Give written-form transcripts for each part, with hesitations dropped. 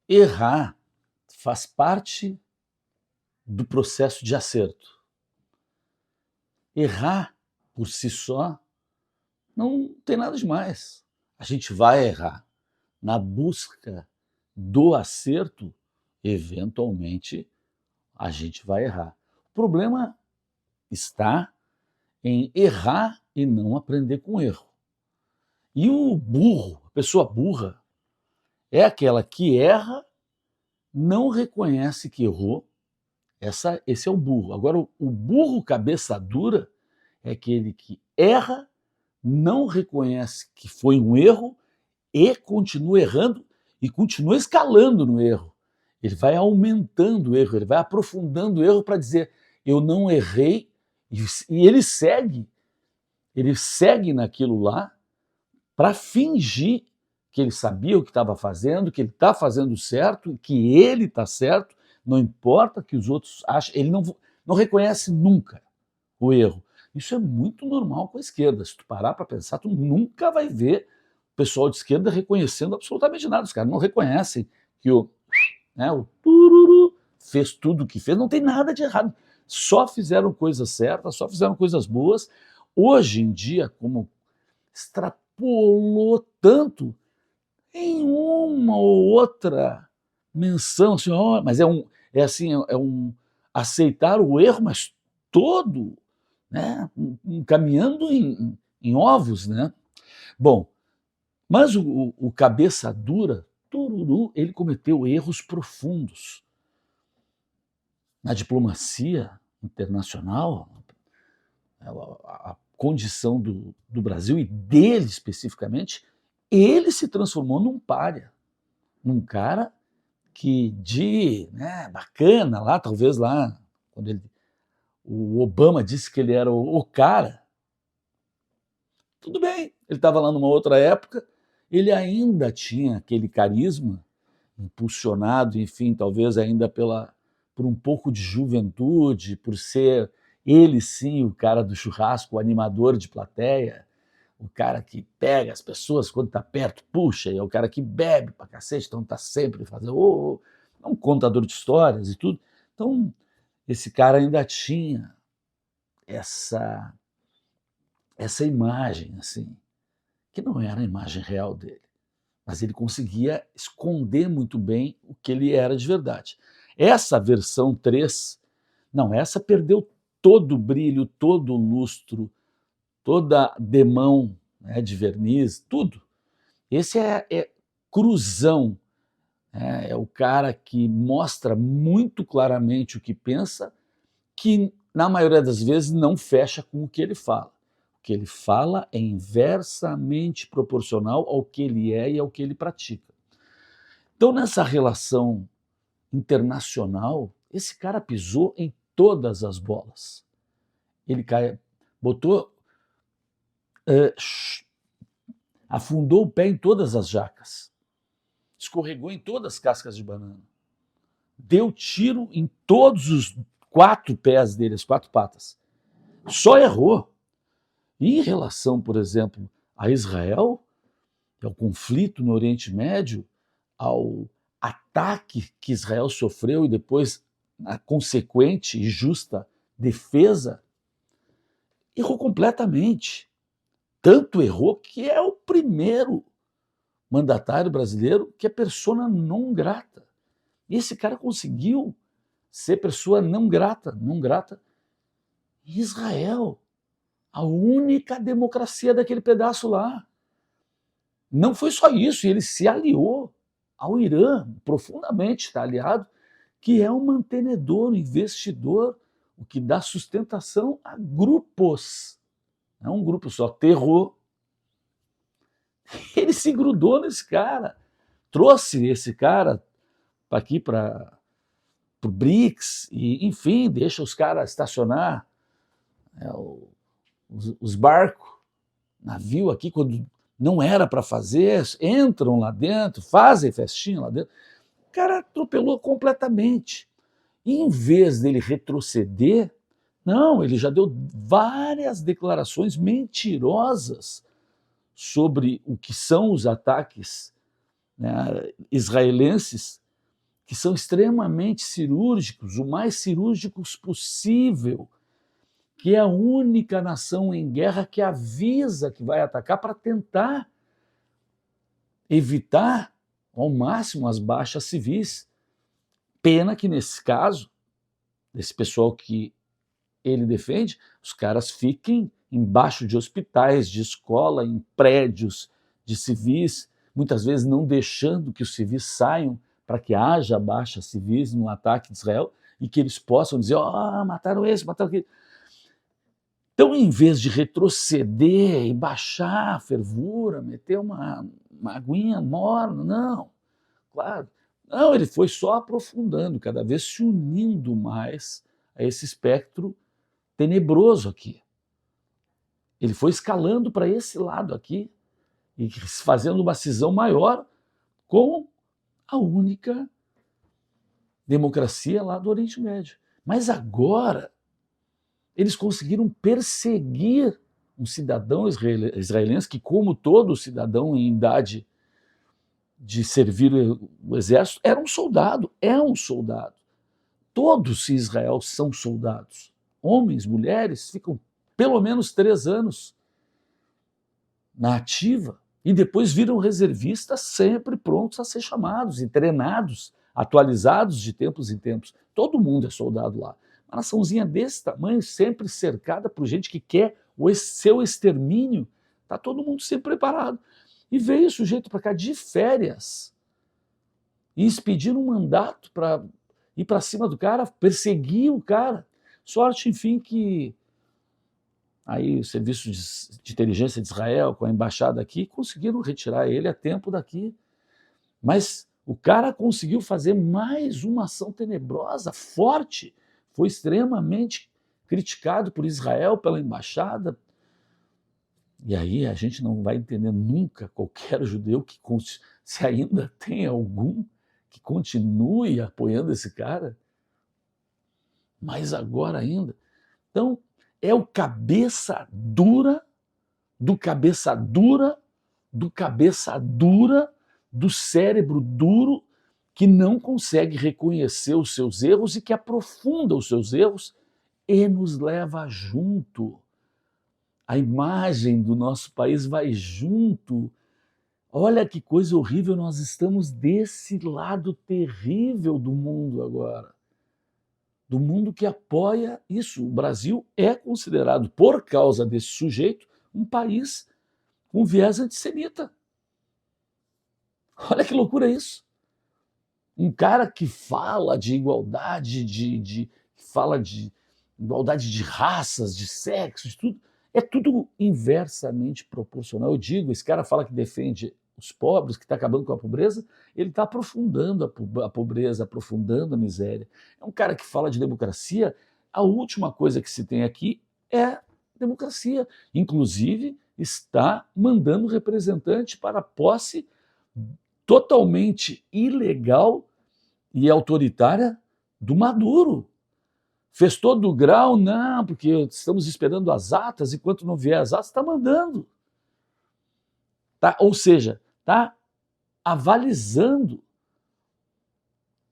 Errar faz parte do processo de acerto. Errar por si só não tem nada demais. A gente vai errar. Na busca do acerto, eventualmente, a gente vai errar. O problema está em errar e não aprender com o erro. E o burro, a pessoa burra, é aquela que erra, não reconhece que errou. Esse é o burro. Agora, o burro cabeça dura é aquele que erra, não reconhece que foi um erro e continua errando e continua escalando no erro. Ele vai aumentando o erro, ele vai aprofundando o erro para dizer: eu não errei, e ele segue naquilo lá para fingir que ele sabia o que estava fazendo, que ele está fazendo certo, que ele está certo, não importa que os outros achem, ele não reconhece nunca o erro. Isso é muito normal com a esquerda. Se tu parar para pensar, tu nunca vai ver o pessoal de esquerda reconhecendo absolutamente nada. Os caras não reconhecem que o tururu fez tudo o que fez, não tem nada de errado. Só fizeram coisas certas, só fizeram coisas boas. Hoje em dia, como extrapolou tanto, em uma ou outra menção, assim, oh, mas é um aceitar o erro, mas todo, né, caminhando em ovos, né? Bom, mas o cabeça dura, tururu, ele cometeu erros profundos na diplomacia internacional, a condição do Brasil e dele especificamente, ele se transformou num pária, num cara que bacana lá, talvez lá, quando o Obama disse que ele era o cara, tudo bem, ele estava lá numa outra época, ele ainda tinha aquele carisma, impulsionado, enfim, talvez ainda por um pouco de juventude, por ser ele sim o cara do churrasco, o animador de plateia, o cara que pega as pessoas quando está perto, puxa, e é o cara que bebe pra cacete, então está sempre fazendo, é um contador de histórias e tudo. Então, esse cara ainda tinha essa imagem, assim, que não era a imagem real dele, mas ele conseguia esconder muito bem o que ele era de verdade. Essa versão 3, não, essa perdeu todo o brilho, todo o lustro, toda demão, né, de verniz, tudo. Esse é cruzão, é o cara que mostra muito claramente o que pensa, que na maioria das vezes não fecha com o que ele fala. O que ele fala é inversamente proporcional ao que ele é e ao que ele pratica. Então, nessa relação internacional, esse cara pisou em todas as bolas. Ele botou, afundou o pé em todas as jacas, escorregou em todas as cascas de banana, deu tiro em todos os 4 pés dele, as 4 patas. Só errou. E em relação, por exemplo, a Israel, ao conflito no Oriente Médio, ao ataque que Israel sofreu e depois a consequente e justa defesa, errou completamente. Tanto errou que é o primeiro mandatário brasileiro que é persona non grata. E esse cara conseguiu ser pessoa não grata em Israel, a única democracia daquele pedaço lá. Não foi só isso, ele se aliou ao Irã, profundamente está aliado, que é um mantenedor, um investidor, o que dá sustentação a grupos. Não é um grupo só, terror. Ele se grudou nesse cara, trouxe esse cara aqui para o BRICS, e enfim, deixa os caras estacionar os barcos, navio aqui, quando não era para fazer, entram lá dentro, fazem festinha lá dentro. O cara atropelou completamente. E em vez dele retroceder, não, ele já deu várias declarações mentirosas sobre o que são os ataques, né, israelenses que são extremamente cirúrgicos, o mais cirúrgicos possível, que é a única nação em guerra que avisa que vai atacar para tentar evitar ao máximo as baixas civis. Pena que nesse caso, desse pessoal que ele defende, os caras fiquem embaixo de hospitais, de escola, em prédios de civis, muitas vezes não deixando que os civis saiam para que haja baixas civis no ataque de Israel e que eles possam dizer, mataram esse, mataram aquele. Então, em vez de retroceder e baixar a fervura, meter uma aguinha morna, não, claro, não, ele foi só aprofundando, cada vez se unindo mais a esse espectro tenebroso aqui. Ele foi escalando para esse lado aqui e fazendo uma cisão maior com a única democracia lá do Oriente Médio. Mas agora eles conseguiram perseguir um cidadão israelense que, como todo cidadão em idade de servir o exército, era um soldado, é um soldado. Todos em Israel são soldados. Homens, mulheres, ficam pelo menos 3 anos na ativa e depois viram reservistas sempre prontos a ser chamados e treinados, atualizados de tempos em tempos. Todo mundo é soldado lá. Uma naçãozinha desse tamanho, sempre cercada por gente que quer o seu extermínio, está todo mundo sempre preparado. E veio o sujeito para cá de férias e expedir um mandato para ir para cima do cara, perseguir o cara. Sorte, enfim, que aí o serviço de inteligência de Israel, com a embaixada aqui, conseguiram retirar ele a tempo daqui. Mas o cara conseguiu fazer mais uma ação tenebrosa, forte, foi extremamente criticado por Israel, pela embaixada. E aí a gente não vai entender nunca qualquer judeu que, se ainda tem algum, que continue apoiando esse cara. Mas agora ainda. Então, é o cabeça dura, do cabeça dura, do cabeça dura, do cérebro duro, que não consegue reconhecer os seus erros e que aprofunda os seus erros e nos leva junto. A imagem do nosso país vai junto. Olha que coisa horrível, nós estamos desse lado terrível do mundo agora. Do mundo que apoia isso. O Brasil é considerado, por causa desse sujeito, um país com viés antissemita. Olha que loucura isso. Um cara que fala de igualdade, fala de igualdade de raças, de sexo, de tudo, é tudo inversamente proporcional. Eu digo, esse cara fala que defende os pobres, que está acabando com a pobreza, ele está aprofundando a pobreza, aprofundando a miséria. É um cara que fala de democracia, a última coisa que se tem aqui é democracia. Inclusive, está mandando representante para a posse totalmente ilegal e autoritária do Maduro. Fez todo o grau, não, porque estamos esperando as atas, enquanto não vier as atas, está mandando. Tá? Ou seja, está avalizando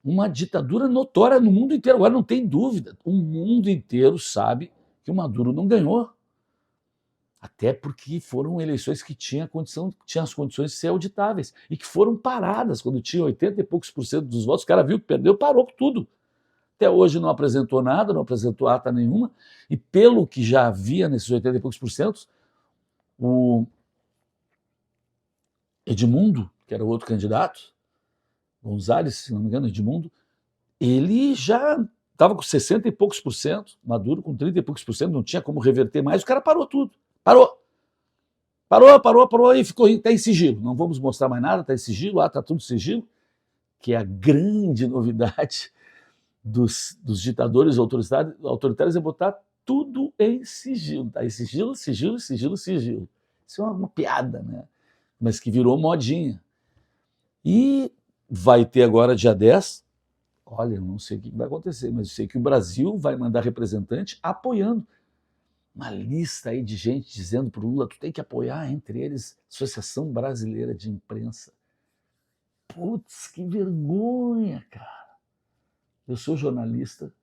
uma ditadura notória no mundo inteiro. Agora não tem dúvida, o mundo inteiro sabe que o Maduro não ganhou. Até porque foram eleições que tinham as condições de ser auditáveis e que foram paradas quando tinha 80 e poucos por cento dos votos. O cara viu que perdeu, parou com tudo. Até hoje não apresentou nada, não apresentou ata nenhuma, e pelo que já havia nesses 80 e poucos por cento, o Edmundo, que era o outro candidato, Gonzalez, se não me engano, Edmundo, ele já estava com 60 e poucos por cento, Maduro com 30 e poucos por cento, não tinha como reverter mais, o cara parou tudo. Parou e ficou, está em sigilo. Não vamos mostrar mais nada, está em sigilo, está tudo em sigilo, que é a grande novidade dos ditadores autoritários é botar tudo em sigilo. Está em sigilo, sigilo, sigilo, sigilo. Isso é uma piada, né? Mas que virou modinha. E vai ter agora, dia 10, olha, eu não sei o que vai acontecer, mas eu sei que o Brasil vai mandar representante apoiando. Uma lista aí de gente dizendo para o Lula, tu tem que apoiar, entre eles, a Associação Brasileira de Imprensa. Putz, que vergonha, cara. eu sou jornalista.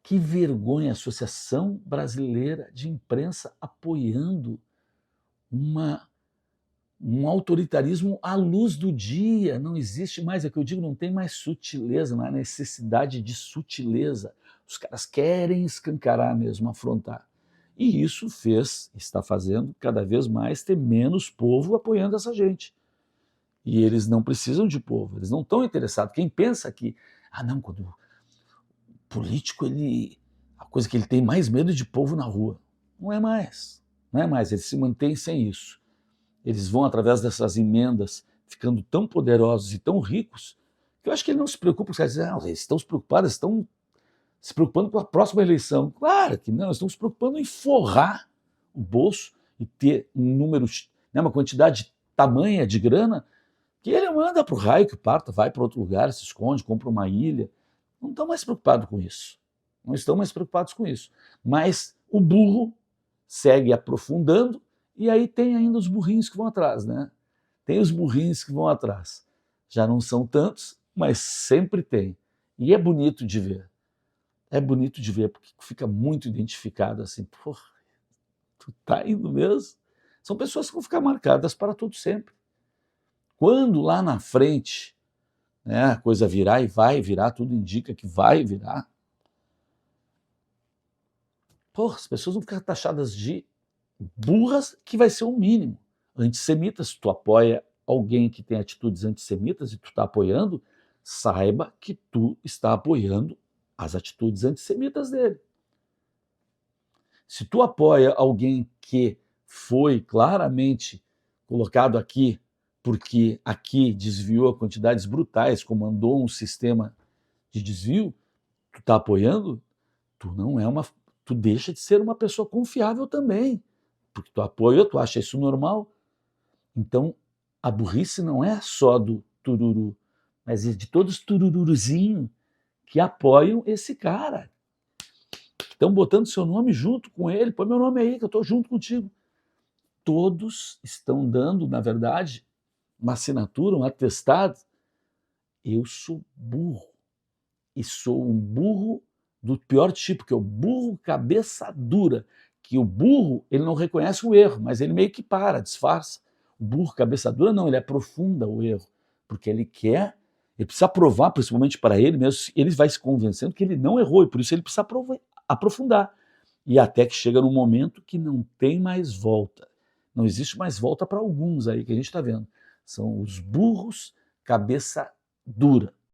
Que vergonha a Associação Brasileira de Imprensa apoiando um autoritarismo à luz do dia. Não existe mais, é que eu digo, não tem mais sutileza, não há necessidade de sutileza. Os caras querem escancarar mesmo, afrontar. E isso está fazendo cada vez mais ter menos povo apoiando essa gente. E eles não precisam de povo, eles não estão interessados. Quem pensa que, não, quando o político, a coisa que ele tem mais medo de povo na rua. Não é mais, eles se mantêm sem isso. Eles vão, através dessas emendas, ficando tão poderosos e tão ricos, que eu acho que ele não se preocupa, os caras dizem, eles estão se preocupados, estão se preocupando com a próxima eleição. Claro que não, eles estão se preocupando em forrar o bolso e ter um número, uma quantidade tamanha de grana, que ele manda para o raio que parta, vai para outro lugar, se esconde, compra uma ilha. Não estão mais preocupados com isso. Não estão mais preocupados com isso. Mas o burro segue aprofundando, e aí tem ainda os burrinhos que vão atrás, né? Tem os burrinhos que vão atrás. Já não são tantos, mas sempre tem. E é bonito de ver. É bonito de ver, porque fica muito identificado assim, porra, tu tá indo mesmo? São pessoas que vão ficar marcadas para todo sempre. Quando lá na frente, né, a coisa virar, e vai virar, tudo indica que vai virar, porra, as pessoas vão ficar taxadas de burras, que vai ser o mínimo. Antissemitas, se tu apoia alguém que tem atitudes antissemitas e tu está apoiando, saiba que tu está apoiando as atitudes antissemitas dele. Se tu apoia alguém que foi claramente colocado aqui porque aqui desviou a quantidades brutais, comandou um sistema de desvio, tu está apoiando, tu deixa de ser uma pessoa confiável também, porque tu apoia, tu acha isso normal. Então, a burrice não é só do tururu, mas é de todos os tururuzinhos que apoiam esse cara. Estão botando seu nome junto com ele, põe meu nome aí que eu estou junto contigo. Todos estão dando, na verdade, uma assinatura, um atestado. Eu sou burro. E sou um burro do pior tipo, que é o burro cabeça dura. Que o burro, ele não reconhece o erro, mas ele meio que disfarça. O burro cabeça dura não, ele aprofunda o erro, porque ele precisa provar, principalmente para ele mesmo, ele vai se convencendo que ele não errou, e por isso ele precisa aprofundar. E até que chega num momento que não tem mais volta. Não existe mais volta para alguns aí que a gente está vendo. São os burros cabeça dura.